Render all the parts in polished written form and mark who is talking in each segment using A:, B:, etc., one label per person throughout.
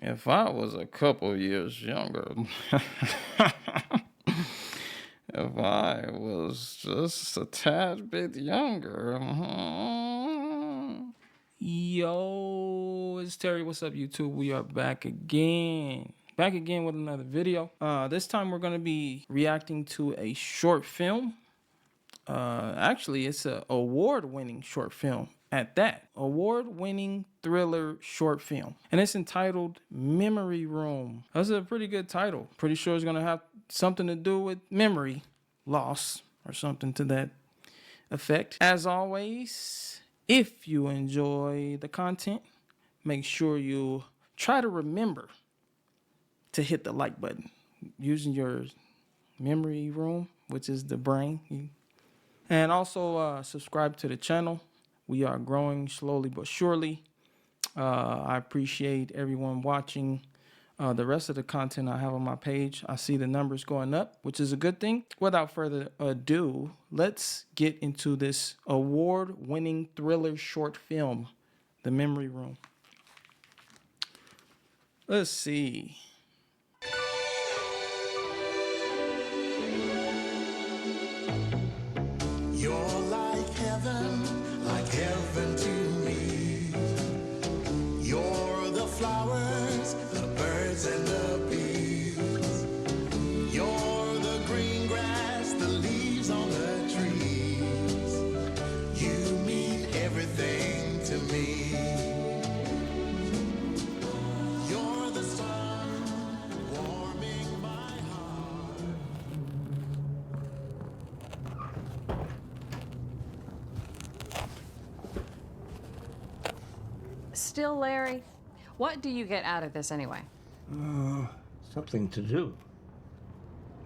A: If I was a couple years younger, if I was just a tad bit younger. Yo, it's Terry. What's up, YouTube? We are back again. Back again with another video. This time we're going to be reacting to a short film. Actually, it's an award-winning short film at that. Award-winning thriller short film. And it's entitled Memory Room. That's a pretty good title. Pretty sure it's going to have something to do with memory loss or something to that effect. As always, if you enjoy the content, make sure you try to remember to hit the like button using your memory room, which is the brain. And also subscribe to the channel. We are growing slowly but surely. I appreciate everyone watching the rest of the content I have on my page. I see the numbers going up, which is a good thing. Without further ado, let's get into this award-winning thriller short film, The Memory Room. Let's see.
B: You're like heaven to me. You're the flowers, the birds and the bees. You're the green grass, the leaves on the trees. You mean everything to me. You're the sun warming my heart.
C: Still, Larry, what do you get out of this anyway?
D: Something to do.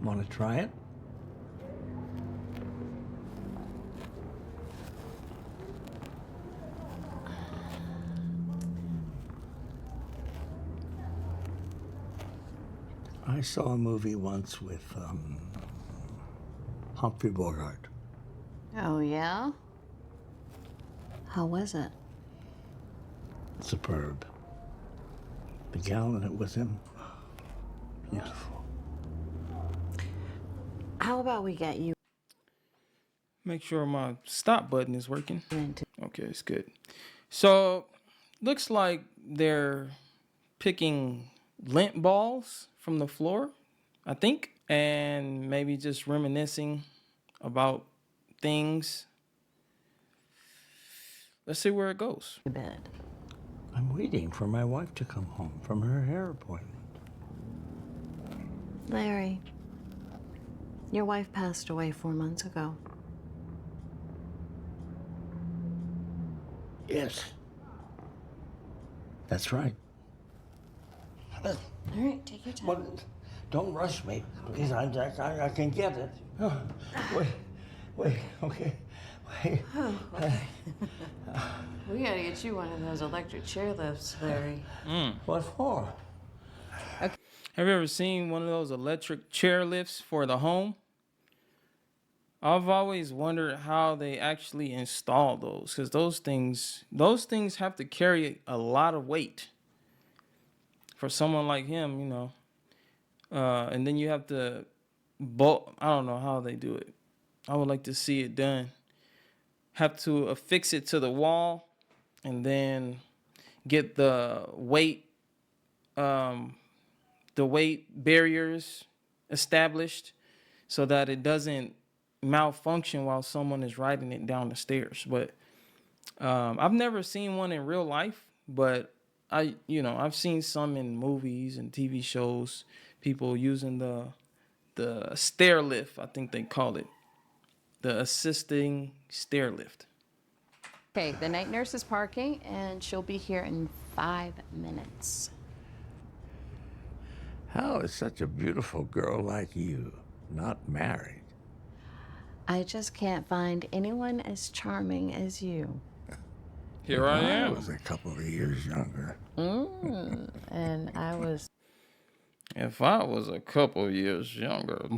D: Want to try it? I saw a movie once with Humphrey Bogart.
C: Oh, yeah? How was it?
D: Superb. The gal in it with him, beautiful.
C: How about we get you
A: Make sure my stop button is working.
C: into...
A: Okay, it's good. So, looks like they're picking lint balls from the floor, I think, and maybe just reminiscing about things. Let's see where it goes.
C: bed?
D: I'm waiting for my wife to come home from her hair appointment.
C: Larry, your wife passed away 4 months ago.
D: Yes. That's right.
C: All right, take your time.
D: But don't rush me, please. I can get it. Oh, wait, okay. Wait.
C: Oh, okay. We gotta get you one of those electric chairlifts, Larry.
D: What for?
A: Have you ever seen one of those electric chair lifts for the home? I've always wondered how they actually install those, because those things have to carry a lot of weight for someone like him, you know. And then you have to bolt. I don't know how they do it. I would like to see it done. Have to affix it to the wall, and then get the weight barriers established so that it doesn't malfunction while someone is riding it down the stairs. But I've never seen one in real life, but I've seen some in movies and TV shows, people using the stair lift, I think they call it, the assisting stair lift.
C: Okay, the night nurse is parking, and she'll be here in 5 minutes.
D: How is such a beautiful girl like you not married?
C: I just can't find anyone as charming as you.
A: Here I
D: I
A: am.
D: was a couple of years younger.
C: And I was...
A: If I was a couple years younger,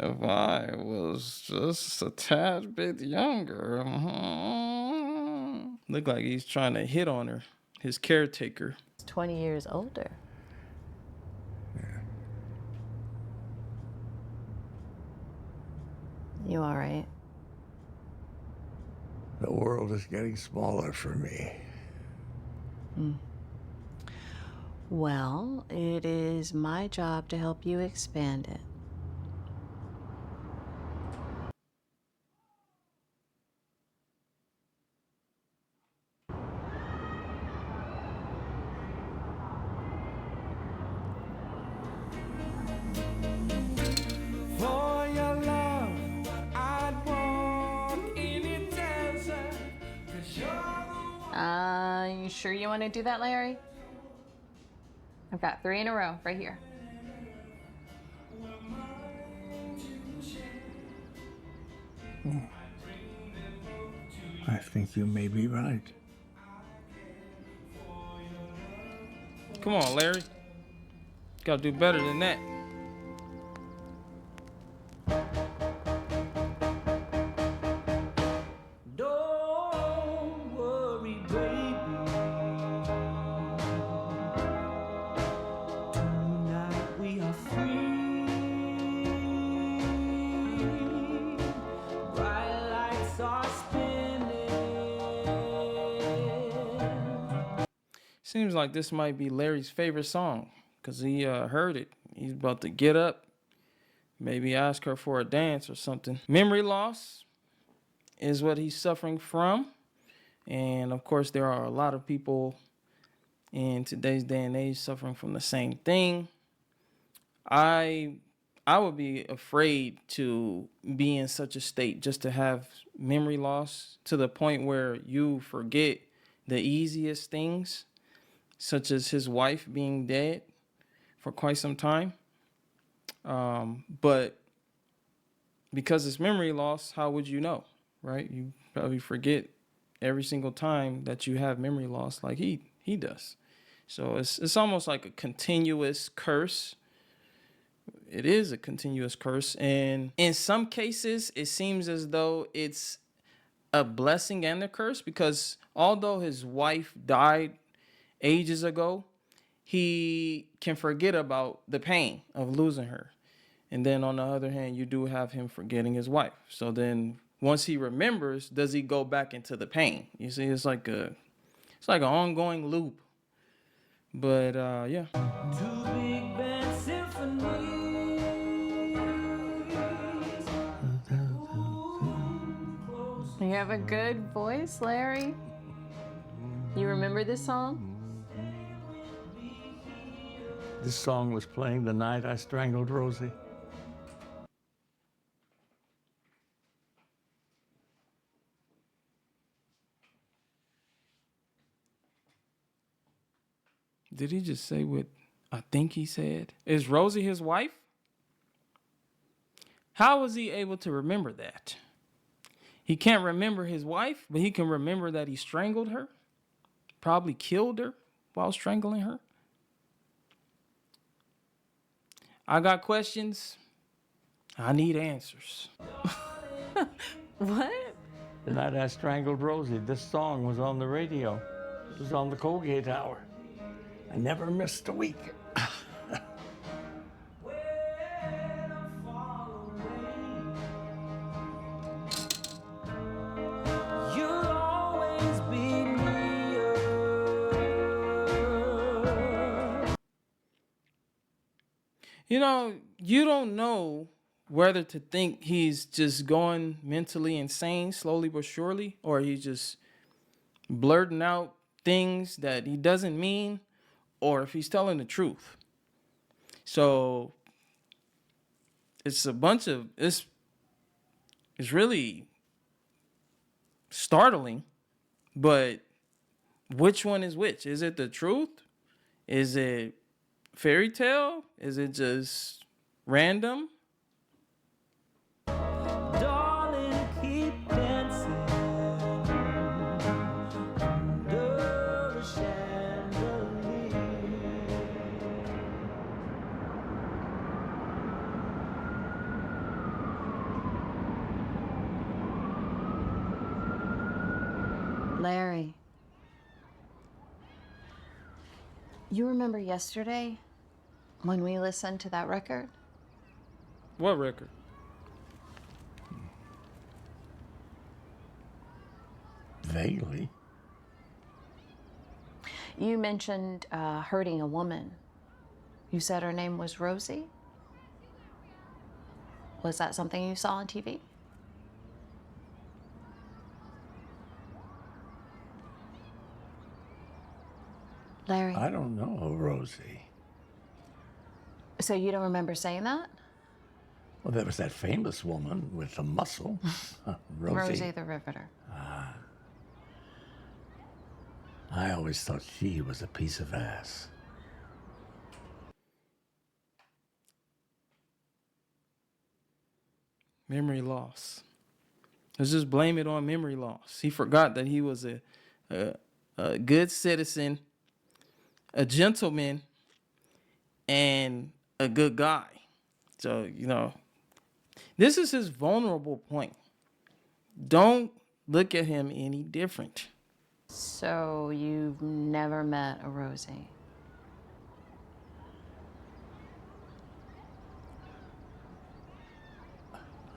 A: if I was just a tad bit younger. Look like he's trying to hit on her. his caretaker.
C: 20 years older. You all right?
D: The world is getting smaller for me.
C: Well, it is my job to help you expand it.
B: For your love, I'd walk any desert. 'Cause you're the one.
C: You sure you want to do that, Larry? I've got 3 in a row right here.
D: I think you may be right.
A: Come on, Larry. Gotta do better than that.
B: Don't worry, baby. Tonight we are free. Bright lights are spinning.
A: Seems like this might be Larry's favorite song because he heard it. He's about to get up, maybe ask her for a dance or something. Memory loss is what he's suffering from. And of course, there are a lot of people in today's day and age suffering from the same thing. I would be afraid to be in such a state just to have memory loss to the point where you forget the easiest things, such as his wife being dead for quite some time. But because it's memory loss, how would you know, right? You probably forget every single time that you have memory loss like he does. So it's almost like a continuous curse. It is a continuous curse. And in some cases, it seems as though it's a blessing and a curse, because although his wife died ages ago, he can forget about the pain of losing her. And then on the other hand, you do have him forgetting his wife. So then once he remembers, does he go back into the pain? You see, it's like an ongoing loop. But yeah.
B: Two big band symphonies.
C: You have a good voice, Larry. You remember this song?
D: This song was playing the night I strangled Rosie.
A: Did he just say what I think he said? Is Rosie his wife? How was he able to remember that? He can't remember his wife, but he can remember that he strangled her, probably killed her while strangling her. I got questions. I need answers.
C: What?
D: The night I strangled Rosie, this song was on the radio. It was on the Colgate Hour. I never missed a week.
B: You'll always be near.
A: You know, you don't know whether to think he's just going mentally insane slowly but surely, or he's just blurting out things that he doesn't mean, or if he's telling the truth. So it's really startling, but which one is which? Is it the truth? Is it fairy tale? Is it just random?
B: Darling, keep dancing under the chandelier.
C: Larry. You remember yesterday when we listened to that record?
A: What record?
D: Vaguely.
C: You mentioned hurting a woman. You said her name was Rosie? Was that something you saw on TV? Larry,
D: I don't know, Rosie.
C: so you don't remember saying that?
D: Well, there was that famous woman with the muscle.
C: Rosie the Riveter.
D: I always thought she was a piece of ass.
A: Memory loss. Let's just blame it on memory loss. He forgot that he was a good citizen, a gentleman, and a good guy. So, this is his vulnerable point. Don't look at him any different.
C: So you've never met a Rosie?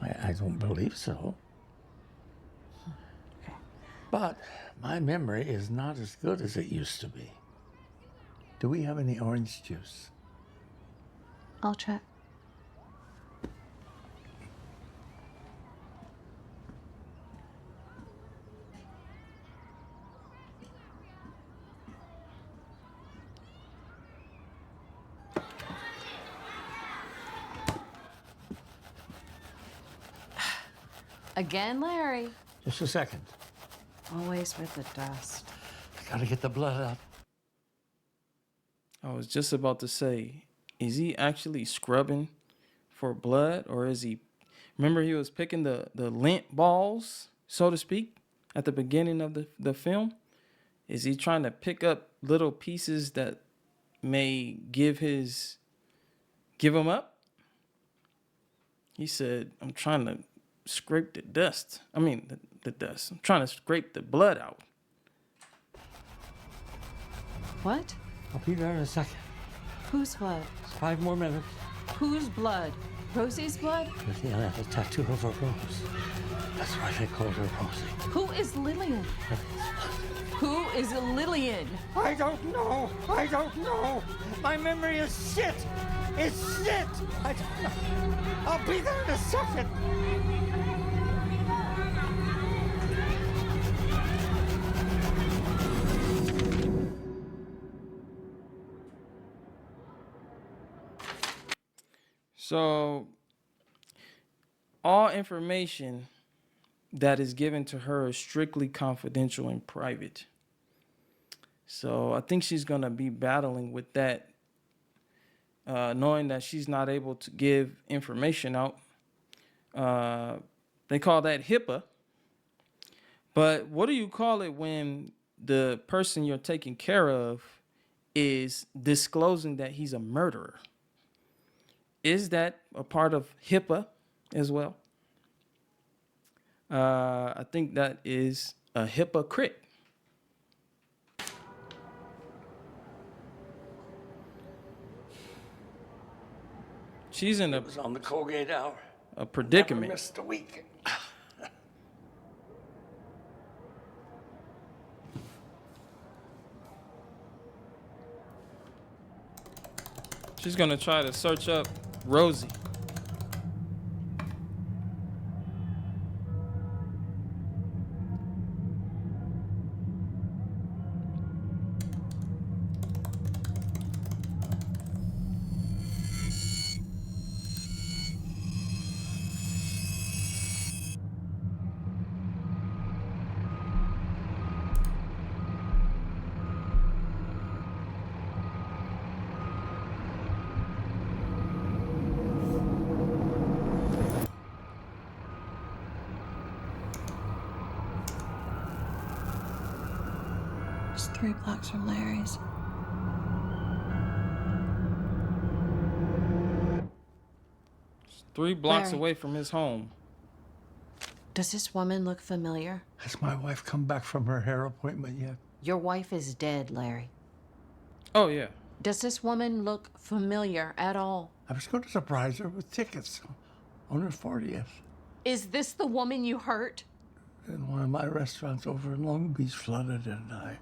D: I don't believe so.
C: Okay.
D: But my memory is not as good as it used to be. Do we have any orange juice?
C: I'll check. Again, Larry.
D: Just a second.
C: Always with the dust.
D: I gotta get the blood out.
A: I was just about to say, is he actually scrubbing for blood, or is he? Remember, he was picking the lint balls, so to speak, at the beginning of the film. Is he trying to pick up little pieces that may give him up? He said, "I'm trying to scrape the dust. I mean, the dust. I'm trying to scrape the blood out."
C: What?
D: I'll be there in a second.
C: Whose blood?
D: 5 more minutes.
C: Whose blood? Rosie's blood?
D: Lillian had a tattoo of a rose. That's why they called her Rosie.
C: Who is Lillian? Who is Lillian?
D: I don't know. I don't know. My memory is shit. It's shit. I don't know. I'll be there in a second.
A: So, all information that is given to her is strictly confidential and private. So, I think she's going to be battling with that, knowing that she's not able to give information out. They call that HIPAA. But what do you call it when the person you're taking care of is disclosing that he's a murderer? Is that a part of HIPAA as well? I think that is a hypocrite. She's in
D: It was on the Colgate hour.
A: a predicament.
D: Never missed a week.
A: She's gonna try to search up Rosie.
C: It's 3 blocks from Larry's.
A: It's 3 blocks
C: Larry.
A: away from his home.
C: Does this woman look familiar?
D: Has my wife come back from her hair appointment yet?
C: Your wife is dead, Larry.
A: Oh yeah,
C: Does this woman look familiar at all?
E: I was going to surprise her with tickets on her 40th.
C: Is this the woman you hurt?
E: And one of my restaurants over in Long Beach flooded, and I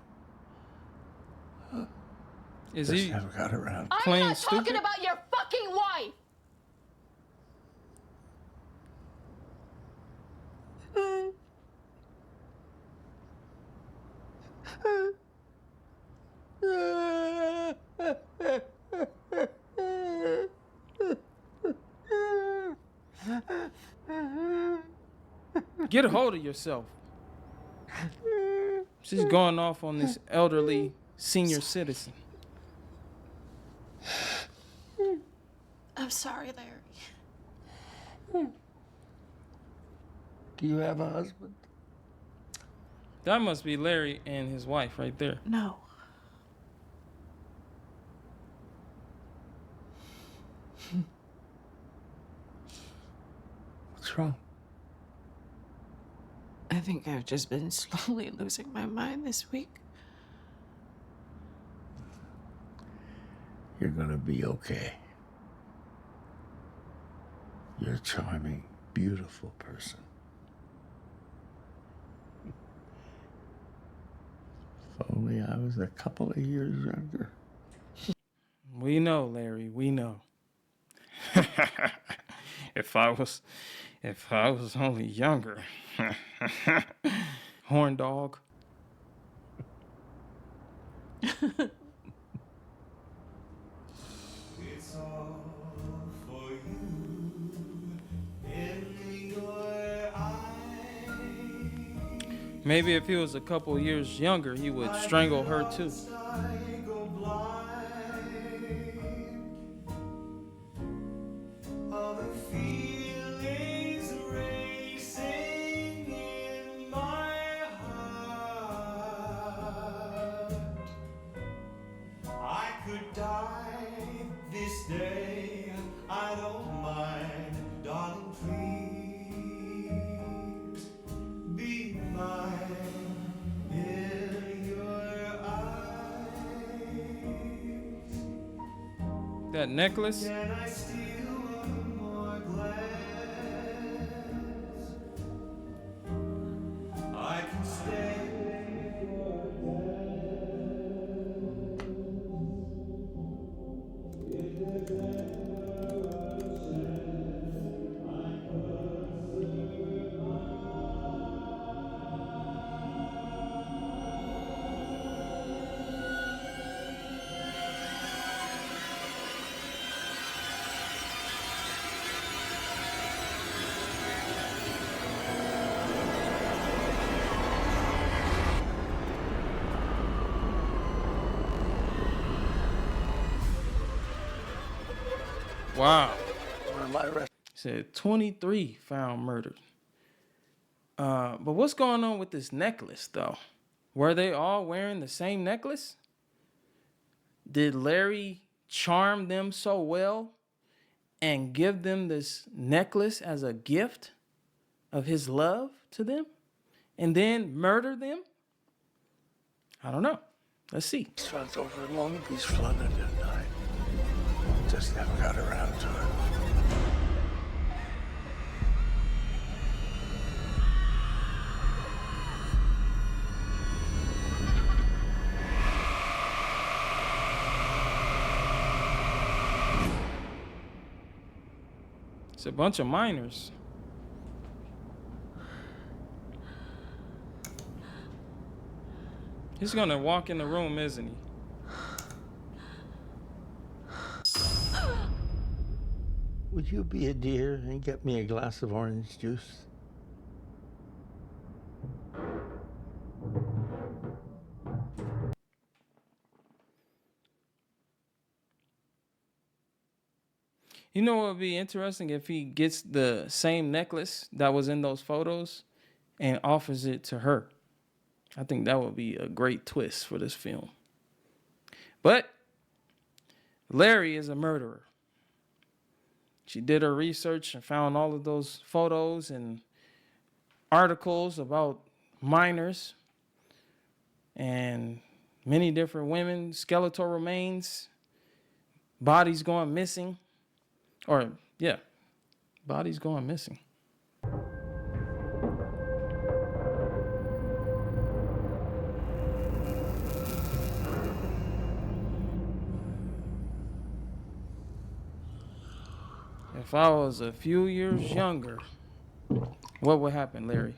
A: Is
E: just
A: he
E: never got around.
C: I'm
A: playing
C: not talking
A: stupid?
C: about your fucking wife!
A: Get a hold of yourself. She's going off on this elderly senior citizen.
C: I'm sorry, Larry.
E: Do you have a husband?
A: That must be Larry and his wife right there.
C: No.
E: What's wrong?
C: I think I've just been slowly losing my mind this week.
E: You're gonna be okay. You're a charming, beautiful person. If only I was a couple of years younger.
A: We know, Larry. We know. If I was only younger. Horn dog.
B: It's all for you in your eyes.
A: Maybe if he was a couple years younger, he would strangle her too.
B: I go blind. All the feelings racing in my heart. I could die this day. I don't mind, darling. Please be mine in your eyes.
A: That necklace.
B: Can I steal one more glance? I can stay.
A: Wow.
E: One of my restaurants.
A: Said 23 found murdered. But what's going on with this necklace, though? Were they all wearing the same necklace? Did Larry charm them so well and give them this necklace as a gift of his love to them and then murder them? I don't know. Let's see.
E: Restaurants over in Long Beach flooded, and I just never got around to it.
A: It's a bunch of minors. He's gonna walk in the room, isn't he?
E: Would you be a dear and get me a glass of orange juice?
A: You know what would be interesting if he gets the same necklace that was in those photos and offers it to her. I think that would be a great twist for this film. But Larry is a murderer. She did her research and found all of those photos and articles about minors and many different women, skeletal remains, bodies going missing, or yeah, bodies going missing. If I was a few years younger, what would happen, Larry?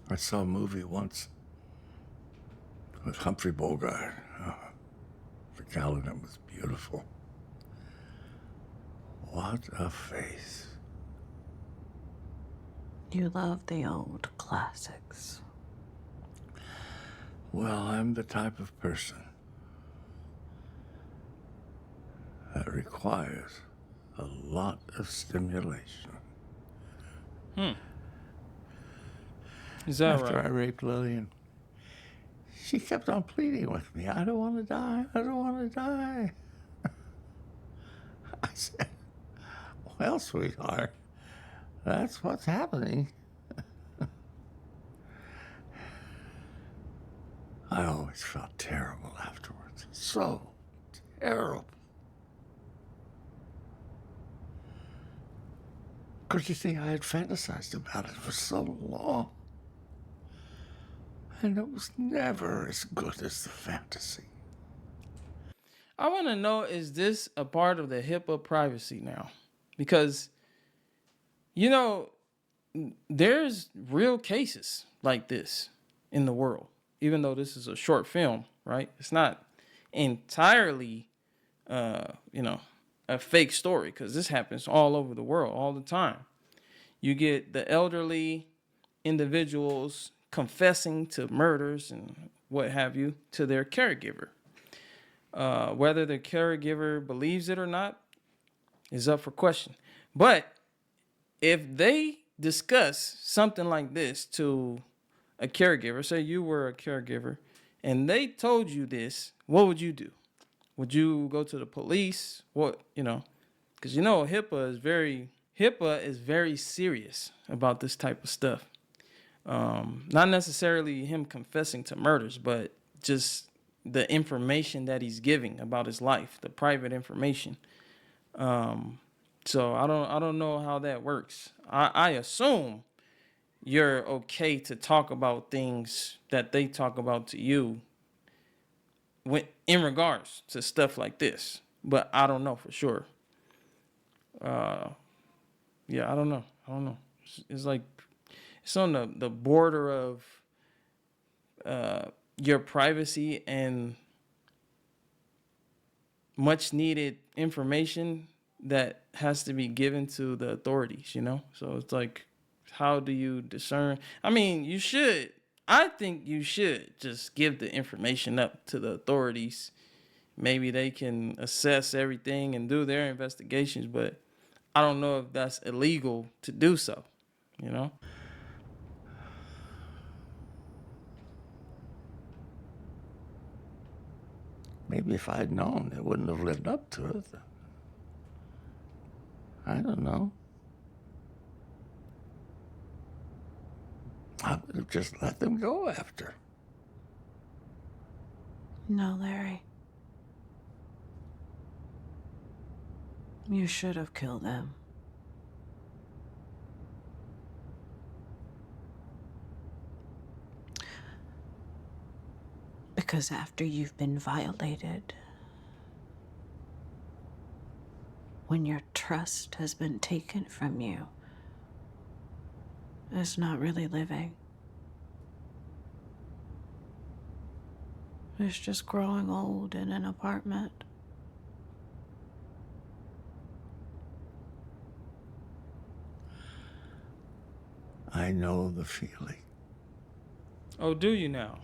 E: I saw a movie once with Humphrey Bogart. The gal in it was beautiful. What a face.
C: You love the old classics.
E: Well, I'm the type of person that requires a lot of stimulation.
A: Is that
E: After
A: right?
E: I raped Lillian, she kept on pleading with me. I don't want to die. I don't want to die. I said, well, sweetheart, that's what's happening. I always felt terrible afterwards. So terrible. Because you see, I had fantasized about it for so long. And it was never as good as the fantasy.
A: I want to know, is this a part of the HIPAA privacy now? Because, you know, there's real cases like this in the world, even though this is a short film, right? It's not entirely, a fake story, because this happens all over the world all the time. You get the elderly individuals confessing to murders and what have you to their caregiver. Whether the caregiver believes it or not is up for question. But if they discuss something like this to a caregiver, say you were a caregiver, and they told you this, what would you do? Would you go to the police? What, because HIPAA is very serious about this type of stuff. Not necessarily him confessing to murders, but just the information that he's giving about his life, the private information. So I don't know how that works. I assume you're okay to talk about things that they talk about to you in regards to stuff like this, but I don't know for sure. Yeah, I don't know. It's like it's on the border of your privacy and much needed information that has to be given to the authorities. So it's like, how do you discern? I mean, I think you should just give the information up to the authorities. Maybe they can assess everything and do their investigations, but I don't know if that's illegal to do so, you know?
E: Maybe if I'd known, they wouldn't have lived up to it. I don't know. I would have just let them go after.
C: No, Larry. You should have killed them. Because after you've been violated, when your trust has been taken from you, it's not really living. It's just growing old in an apartment.
E: I know the feeling.
A: Oh, do you now?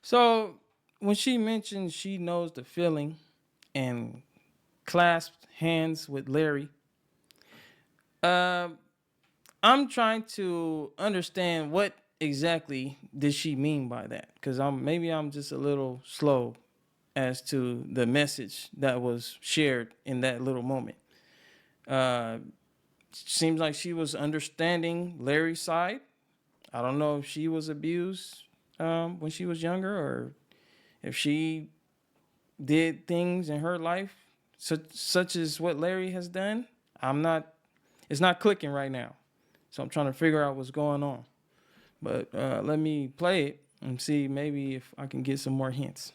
A: So when she mentioned she knows the feeling and clasped hands with Larry, uh, I'm trying to understand what exactly did she mean by that, because I'm just a little slow as to the message that was shared in that little moment. Uh, Seems like she was understanding Larry's side. I don't know if she was abused when she was younger, or if she did things in her life such as what Larry has done. It's not clicking right now. So I'm trying to figure out what's going on. But let me play it and see maybe if I can get some more hints.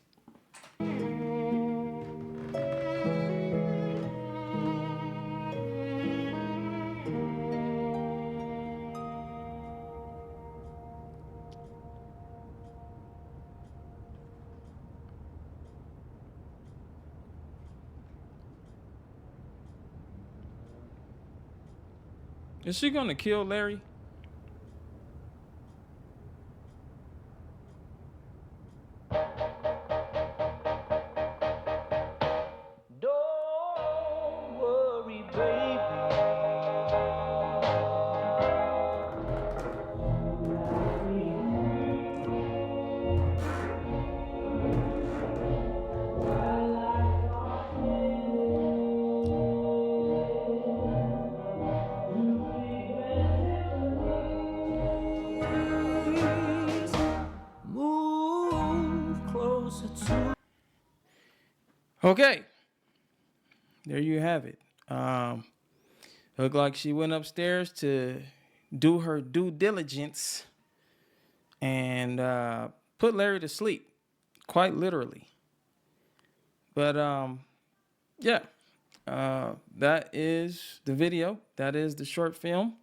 A: Is she gonna kill Larry?
B: Don't worry, baby. Move closer to.
A: Okay, there you have it. Looked like she went upstairs to do her due diligence and put Larry to sleep, quite literally. But yeah, that is the video. That is the short film.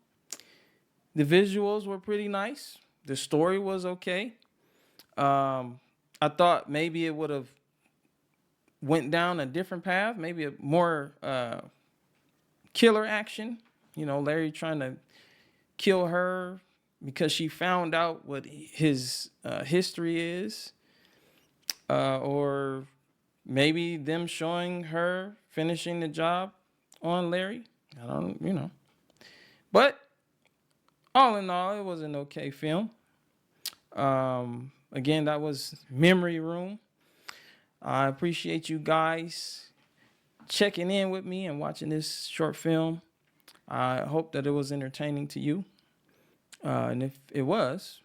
A: The visuals were pretty nice. The story was okay. I thought maybe it would have went down a different path, maybe a more killer action. You know, Larry trying to kill her because she found out what his history is, or maybe them showing her finishing the job on Larry. I don't, you know. But all in all, it was an okay film. Again, that was Memory Room. I appreciate you guys checking in with me and watching this short film. I hope that it was entertaining to you. And if it was,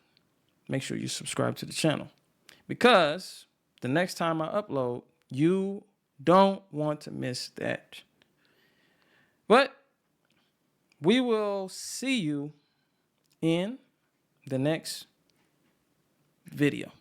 A: make sure you subscribe to the channel, because the next time I upload, you don't want to miss that. But we will see you in the next video.